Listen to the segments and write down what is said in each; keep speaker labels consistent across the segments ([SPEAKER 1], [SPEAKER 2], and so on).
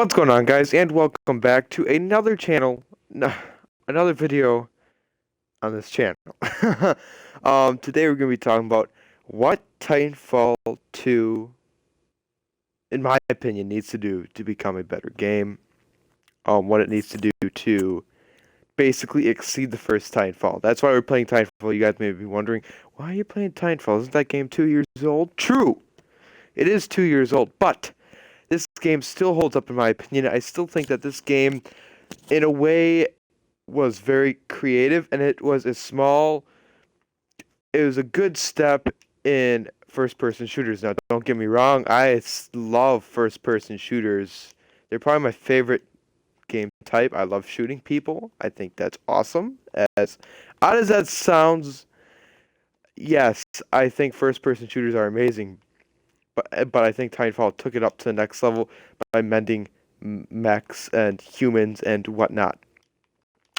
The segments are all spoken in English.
[SPEAKER 1] What's going on, guys, and welcome back to another channel, another video on this channel. Today we're going to be talking about what Titanfall 2, in my opinion, needs to do to become a better game. What it needs to do to basically exceed the first Titanfall. That's why we're playing Titanfall. You guys may be wondering, why are you playing Titanfall? Isn't that game 2 years old? True! It is 2 years old, but this game still holds up in my opinion. I still think that this game, in a way, was very creative, and it was a good step in first-person shooters. Now, don't get me wrong, I love first-person shooters. They're probably my favorite game type. I love shooting people. I think that's awesome. As odd as that sounds, yes, I think first-person shooters are amazing. But I think Titanfall took it up to the next level by mending mechs and humans and whatnot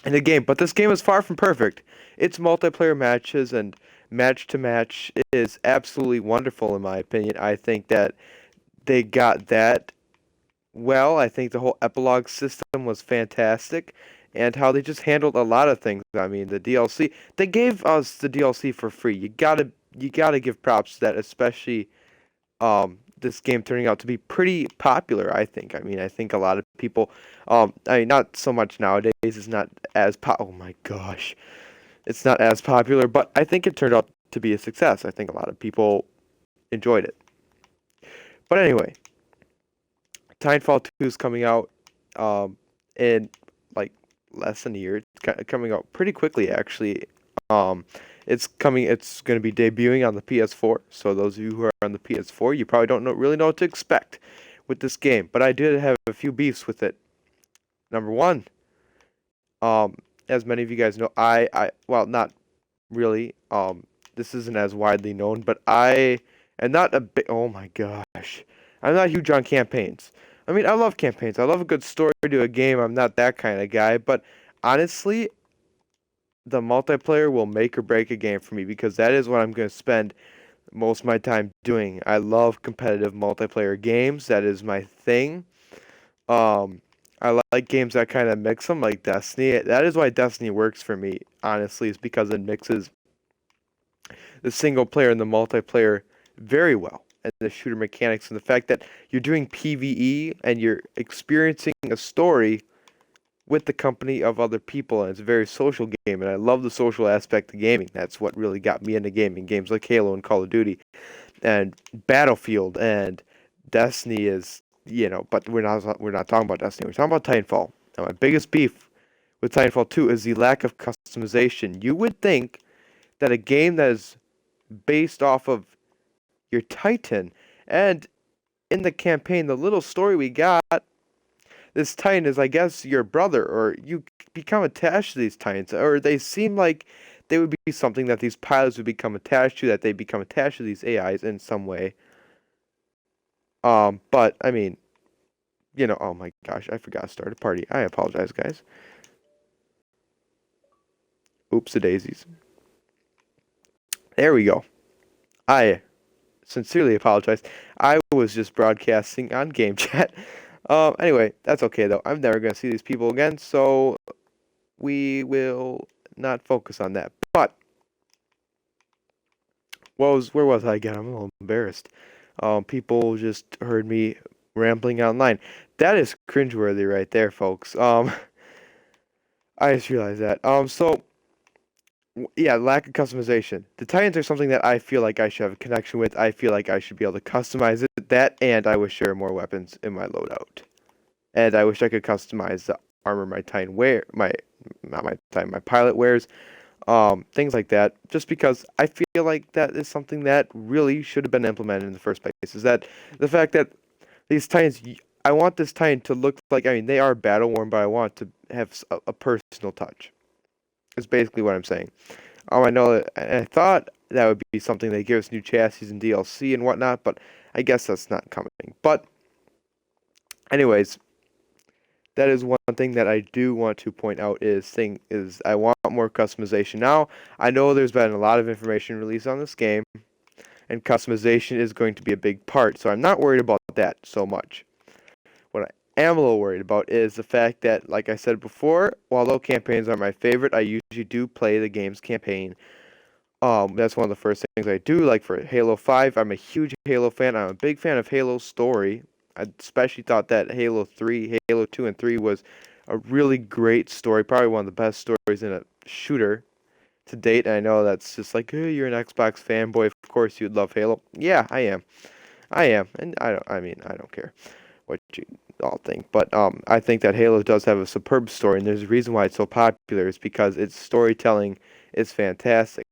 [SPEAKER 1] in the game. But this game is far from perfect. Its multiplayer matches and match to match is absolutely wonderful in my opinion. I think that they got that well. I think the whole epilogue system was fantastic, and how they just handled a lot of things. I mean, the DLC, they gave us the DLC for free. You gotta give props to that, especially this game turning out to be pretty popular, I think. I mean, I think a lot of people, I mean, not so much nowadays, it's not as oh my gosh, it's not as popular, but I think it turned out to be a success. I think a lot of people enjoyed it. But anyway, Titanfall 2 is coming out in like less than a year. It's coming out pretty quickly, actually. Um, it's going to be debuting on the PS4. So those of you who are on the PS4, you probably don't really know what to expect with this game. But I did have a few beefs with it. Number one, as many of you guys know, well, not really. This isn't as widely known, but I am not a big. Oh my gosh, I'm not huge on campaigns. I mean, I love campaigns. I love a good story to a game. I'm not that kind of guy, but honestly, the multiplayer will make or break a game for me because that is what I'm going to spend most of my time doing. I love competitive multiplayer games. That is my thing. I like games that kind of mix them, like Destiny. That is why Destiny works for me, honestly, is because it mixes the single player and the multiplayer very well. And the shooter mechanics and the fact that you're doing PvE and you're experiencing a story with the company of other people, and it's a very social game, and I love the social aspect of gaming. That's what really got me into gaming. Games like Halo and Call of Duty and Battlefield and Destiny is, but we're not talking about Destiny. We're talking about Titanfall. Now, my biggest beef with Titanfall 2 is the lack of customization. You would think that a game that is based off of your Titan, and in the campaign, the little story we got, this Titan is, I guess, your brother, or you become attached to these Titans, or they seem like they would be something that these pilots would become attached to, that they become attached to these AIs in some way. But, I mean, oh my gosh, I forgot to start a party. I apologize, guys. Oops-a-daisies. There we go. I sincerely apologize. I was just broadcasting on game chat. Anyway, that's okay though. I'm never gonna see these people again, so we will not focus on that. But where was I again? I'm a little embarrassed. People just heard me rambling online. That is cringeworthy right there, folks. I just realized that. Yeah, lack of customization. The Titans are something that I feel like I should have a connection with. I feel like I should be able to customize it. That, and I wish there were more weapons in my loadout. And I wish I could customize the armor my Titan my pilot wears. Things like that. Just because I feel like that is something that really should have been implemented in the first place. Is that the fact that these Titans, I want this Titan to look like, I mean, they are battle worn, but I want to have a personal touch. Is basically what I'm saying. I know that, and I thought that would be something they give us new chassis and DLC and whatnot, but I guess that's not coming. But, anyways, that is one thing that I do want to point out is I want more customization. Now, I know there's been a lot of information released on this game, and customization is going to be a big part, so I'm not worried about that so much. am a little worried about is the fact that, like I said before, although campaigns are my favorite, I usually do play the game's campaign. That's one of the first things I do. Like for Halo 5, I'm a huge Halo fan. I'm a big fan of Halo's story. I especially thought that Halo 3, Halo 2, and 3 was a really great story. Probably one of the best stories in a shooter to date. And I know that's just like, hey, you're an Xbox fanboy. Of course you'd love Halo. Yeah, I am. I am. And I mean, I don't care what you all think. But I think that Halo does have a superb story. And there's a reason why it's so popular. Is because its storytelling is fantastic.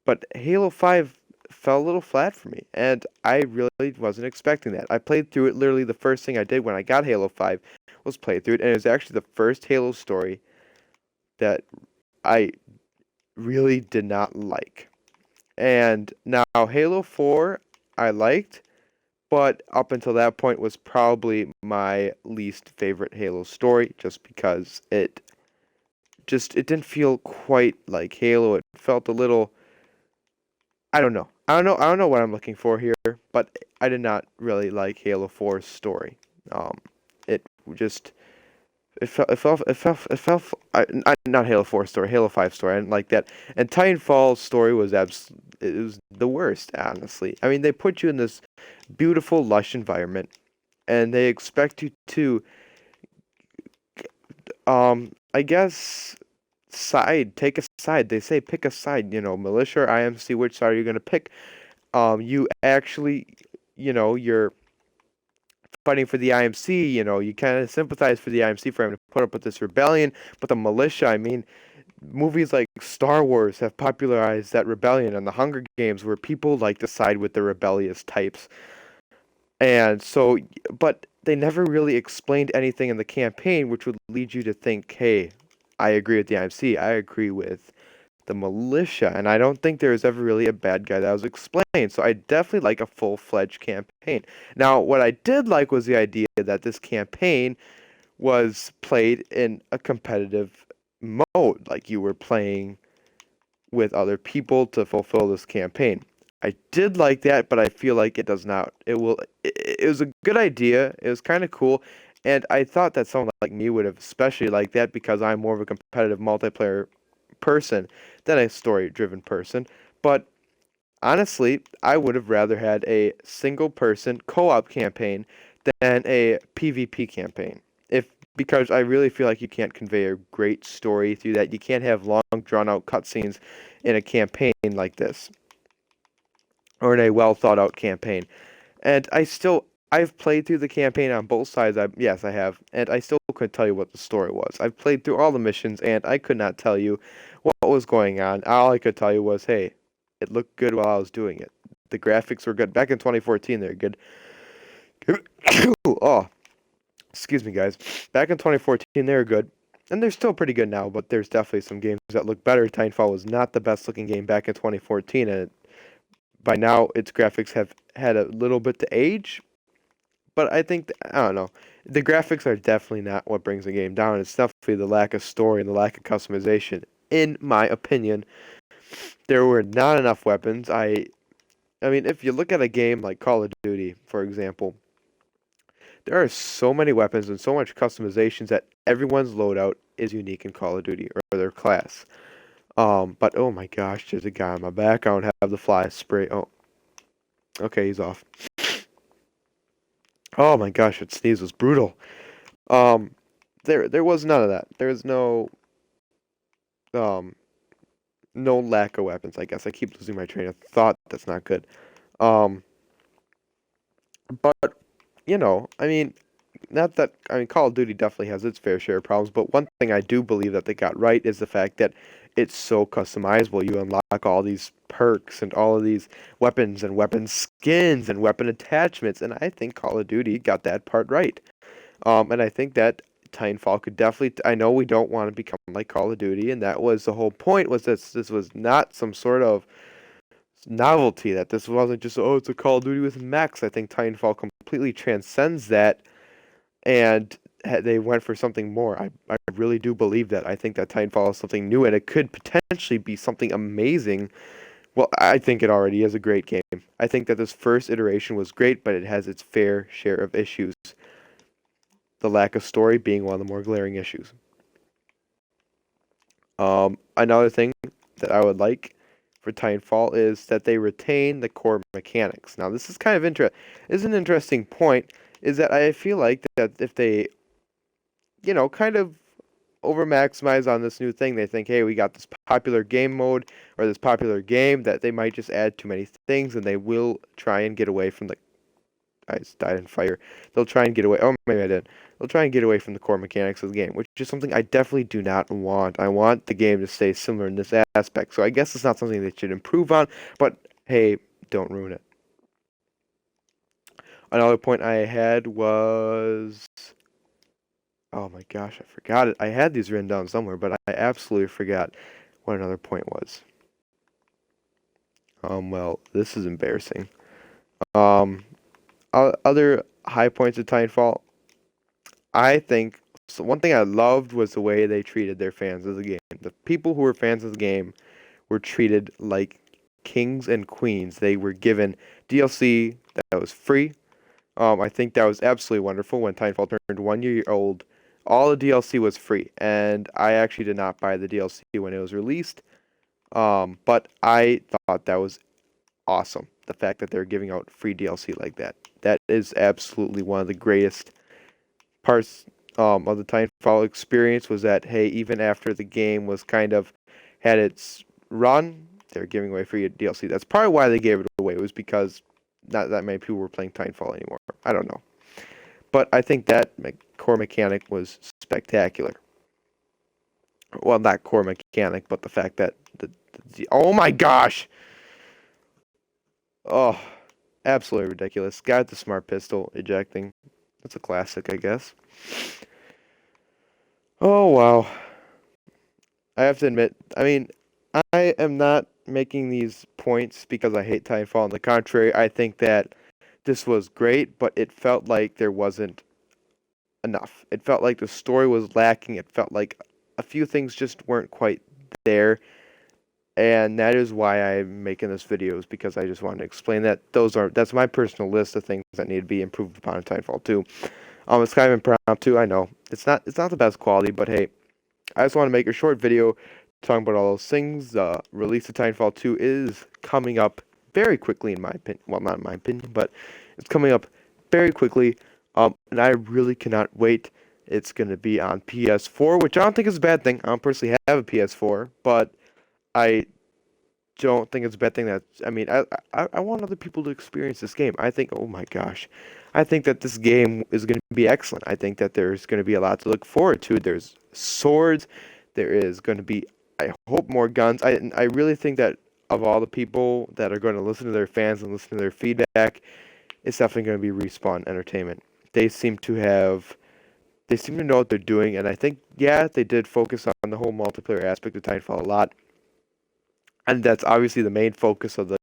[SPEAKER 1] But Halo 5 fell a little flat for me, and I really wasn't expecting that. I played through it. Literally, the first thing I did when I got Halo 5 was play through it, and it was actually the first Halo story that I really did not like. And now Halo 4 I liked, but up until that point was probably my least favorite Halo story just because it didn't feel quite like Halo. It felt a little I don't know. I don't know what I'm looking for here, but I did not really like Halo 4's story. Um, it just not Halo 4 story, Halo 5 story. I didn't like that. And Titanfall's story was it was the worst, honestly. I mean, they put you in this beautiful, lush environment, and they expect you to, I guess, take a side. They say pick a side. You know, militia or IMC. Which side are you gonna pick? You actually, you're fighting for the IMC, you kind of sympathize for the IMC for having to put up with this rebellion, but the militia, I mean, movies like Star Wars have popularized that rebellion and the Hunger Games where people like to side with the rebellious types. And so, but they never really explained anything in the campaign which would lead you to think, hey, I agree with the IMC, I agree with the militia, and I don't think there was ever really a bad guy that was explained. So I definitely like a full-fledged campaign. Now, what I did like was the idea that this campaign was played in a competitive mode, like you were playing with other people to fulfill this campaign. I did like that, but I feel like it does not. It was a good idea. It was kind of cool, and I thought that someone like me would have especially liked that because I'm more of a competitive multiplayer person than a story-driven person. But honestly, I would have rather had a single-person co-op campaign than a PvP campaign. If Because I really feel like you can't convey a great story through that. You can't have long, drawn-out cutscenes in a campaign like this, or in a well thought out campaign. And I've played through the campaign on both sides. Yes, I have, and I still couldn't tell you what the story was. I've played through all the missions, and I could not tell you what was going on. All I could tell you was, hey, it looked good while I was doing it. The graphics were good. Back in 2014, they're good. Oh, excuse me, guys. Back in 2014, they were good. And they're still pretty good now, but there's definitely some games that look better. Titanfall was not the best looking game back in 2014, and by now its graphics have had a little bit to age. But I don't know. The graphics are definitely not what brings a game down. It's definitely the lack of story and the lack of customization. In my opinion, there were not enough weapons. I mean, if you look at a game like Call of Duty, for example, there are so many weapons and so much customizations that everyone's loadout is unique in Call of Duty or their class. But oh my gosh, there's a guy on my back. I don't have the fly spray. Oh, okay, he's off. Oh my gosh, that sneeze was brutal. Um, there was none of that. There was um no lack of weapons. I guess I keep losing my train of thought. That's not good. Um, but I mean, not that I mean, Call of Duty definitely has its fair share of problems. But one thing I do believe that they got right is the fact that it's so customizable. You unlock all these perks and all of these weapons and weapon skins and weapon attachments, and I think Call of Duty got that part right. And I think that Titanfall could definitely. I know we don't want to become like Call of Duty, and that was the whole point. Was this was not some sort of novelty. That this wasn't just it's a Call of Duty with mechs. I think Titanfall completely transcends that, and they went for something more. I really do believe that. I think that Titanfall is something new, and it could potentially be something amazing. Well, I think it already is a great game. I think that this first iteration was great, but it has its fair share of issues. the lack of story being one of the more glaring issues. Another thing that I would like for Titanfall is that they retain the core mechanics. Now, this is kind of is an interesting point. Is that I feel like that if they, kind of over maximize on this new thing, they think, hey, we got this popular game mode or this popular game that they might just add too many things, and they will try and get away from the. I just died in fire. They'll try and get away. Oh, maybe I did. They'll try and get away from the core mechanics of the game, which is something I definitely do not want. I want the game to stay similar in this aspect. So I guess it's not something they should improve on, but hey, don't ruin it. Another point I had was. Oh my gosh, I forgot it. I had these written down somewhere, but I absolutely forgot what another point was. Well, this is embarrassing. Um, Other high points of Titanfall, I think so one thing I loved was the way they treated their fans of the game. The people who were fans of the game were treated like kings and queens. They were given DLC that was free. I think that was absolutely wonderful when Titanfall turned 1 year old. All the DLC was free, and I actually did not buy the DLC when it was released. But I thought that was awesome. The fact that they're giving out free DLC like that. That is absolutely one of the greatest parts of the Titanfall experience was that, hey, even after the game was kind of had its run, they're giving away free DLC. That's probably why they gave it away. It was because not that many people were playing Titanfall anymore. I don't know. But I think that core mechanic was spectacular. Well, not core mechanic, but the fact that oh my gosh! Oh, absolutely ridiculous. Got the smart pistol ejecting. That's a classic, I guess. Oh wow. I have to admit, I mean, I am not making these points because I hate Titanfall. On the contrary, I think that this was great, but it felt like there wasn't enough. It felt like the story was lacking. It felt like a few things just weren't quite there. And that is why I'm making this video, is because I just wanted to explain that that's my personal list of things that need to be improved upon in Titanfall 2. It's kind of impromptu, I know. It's not the best quality, but hey, I just want to make a short video talking about all those things. The release of Titanfall 2 is coming up very quickly, in my opinion. Well, not in my opinion, but it's coming up very quickly. And I really cannot wait. It's going to be on PS4, which I don't think is a bad thing. I don't personally have a PS4, but I don't think it's a bad thing that, I mean, I want other people to experience this game. I think, oh my gosh, I think that this game is going to be excellent. I think that there's going to be a lot to look forward to. There's swords. There is going to be, I hope, more guns. I really think that of all the people that are going to listen to their fans and listen to their feedback, it's definitely going to be Respawn Entertainment. They seem to know what they're doing, and I think, yeah, they did focus on the whole multiplayer aspect of Titanfall a lot. And that's obviously the main focus of the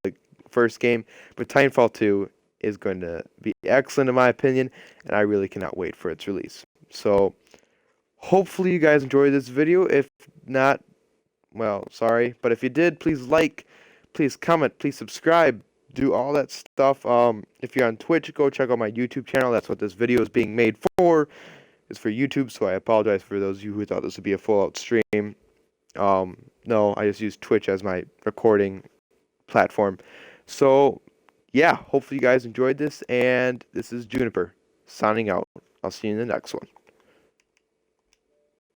[SPEAKER 1] first game. But Titanfall 2 is going to be excellent in my opinion, and I really cannot wait for its release. So hopefully you guys enjoyed this video. If not, well, sorry. But if you did, please like, please comment, please subscribe, do all that stuff. If you're on Twitch, go check out my YouTube channel. That's what this video is being made for. It's for YouTube, so I apologize for those of you who thought this would be a full-out stream. No, I just use Twitch as my recording platform. So, yeah, hopefully you guys enjoyed this, and this is Juniper signing out. I'll see you in the next one.